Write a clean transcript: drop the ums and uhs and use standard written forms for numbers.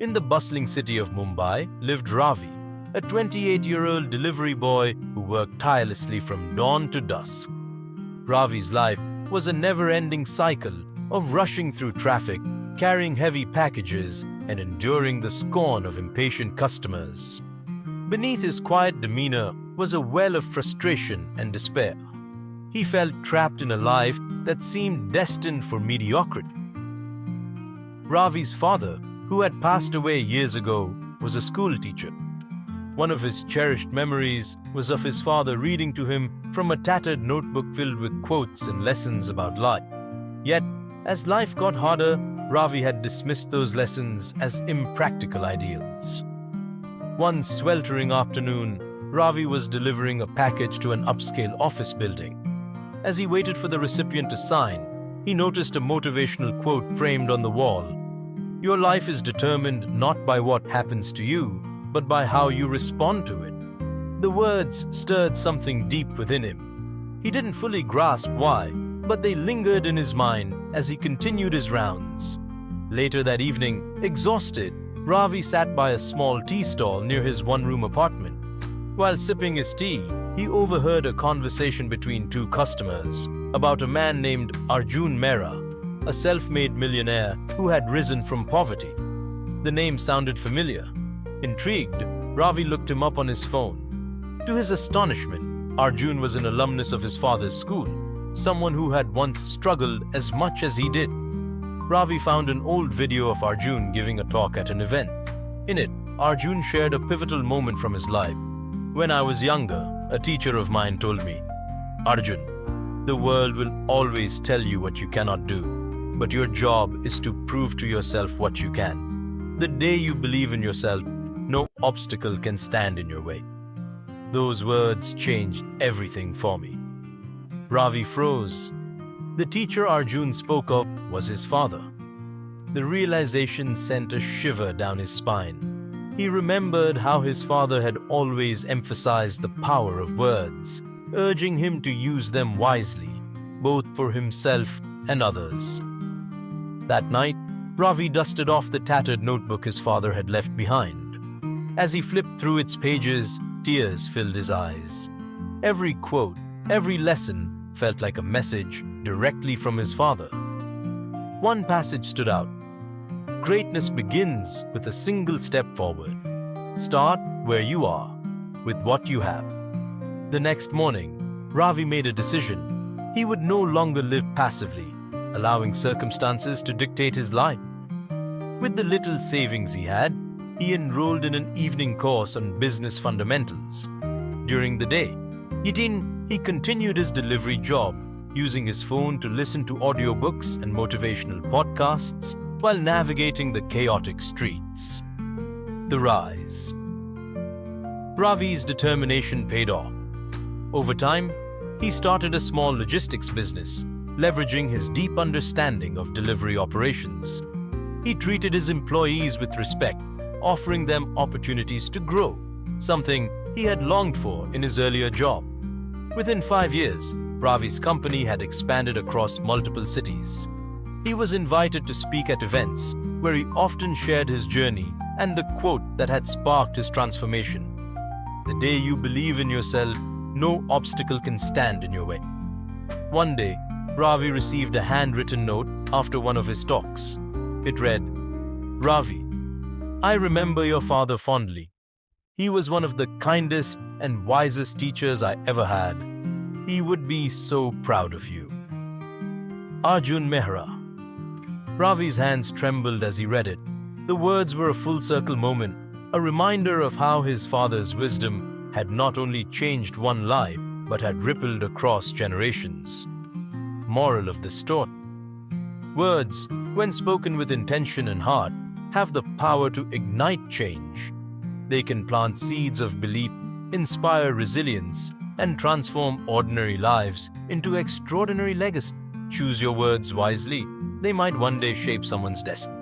In the bustling city of Mumbai lived Ravi, a 28-year-old delivery boy who worked tirelessly from dawn to dusk. Ravi's life was a never-ending cycle of rushing through traffic, carrying heavy packages, and enduring the scorn of impatient customers. Beneath his quiet demeanor was a well of frustration and despair. He felt trapped in a life that seemed destined for mediocrity. Ravi's father, who had passed away years ago, was a school teacher. One of his cherished memories was of his father reading to him from a tattered notebook filled with quotes and lessons about life. Yet, as life got harder, Ravi had dismissed those lessons as impractical ideals. One sweltering afternoon, Ravi was delivering a package to an upscale office building. As he waited for the recipient to sign, he noticed a motivational quote framed on the wall. "Your life is determined not by what happens to you, but by how you respond to it." The words stirred something deep within him. He didn't fully grasp why, but they lingered in his mind as he continued his rounds. Later that evening, exhausted, Ravi sat by a small tea stall near his one-room apartment. While sipping his tea, he overheard a conversation between two customers about a man named Arjun Mehra, a self-made millionaire who had risen from poverty. The name sounded familiar. Intrigued, Ravi looked him up on his phone. To his astonishment, Arjun was an alumnus of his father's school, someone who had once struggled as much as he did. Ravi found an old video of Arjun giving a talk at an event. In it, Arjun shared a pivotal moment from his life. "When I was younger, a teacher of mine told me, 'Arjun, the world will always tell you what you cannot do, but your job is to prove to yourself what you can. The day you believe in yourself, no obstacle can stand in your way.'" Those words changed everything for me. Ravi froze. The teacher Arjun spoke of was his father. The realization sent a shiver down his spine. He remembered how his father had always emphasized the power of words, urging him to use them wisely, both for himself and others. That night, Ravi dusted off the tattered notebook his father had left behind. As he flipped through its pages, tears filled his eyes. Every quote, every lesson felt like a message directly from his father. One passage stood out. "Greatness begins with a single step forward. Start where you are, with what you have." The next morning, Ravi made a decision. He would no longer live passively, allowing circumstances to dictate his life. With the little savings he had, he enrolled in an evening course on business fundamentals. During the day, he continued his delivery job, using his phone to listen to audiobooks and motivational podcasts while navigating the chaotic streets. The rise. Ravi's determination paid off. Over time, he started a small logistics business, leveraging his deep understanding of delivery operations. He treated his employees with respect, offering them opportunities to grow, something he had longed for in his earlier job. Within 5 years, Ravi's company had expanded across multiple cities. He was invited to speak at events where he often shared his journey and the quote that had sparked his transformation. "The day you believe in yourself, no obstacle can stand in your way." One day, Ravi received a handwritten note after one of his talks. It read, "Ravi, I remember your father fondly. He was one of the kindest and wisest teachers I ever had. He would be so proud of you. Arjun Mehra." Ravi's hands trembled as he read it. The words were a full-circle moment, a reminder of how his father's wisdom had not only changed one life, but had rippled across generations. Moral of the story: words, when spoken with intention and heart, have the power to ignite change. They can plant seeds of belief, inspire resilience, and transform ordinary lives into extraordinary legacy. Choose your words wisely. They might one day shape someone's destiny.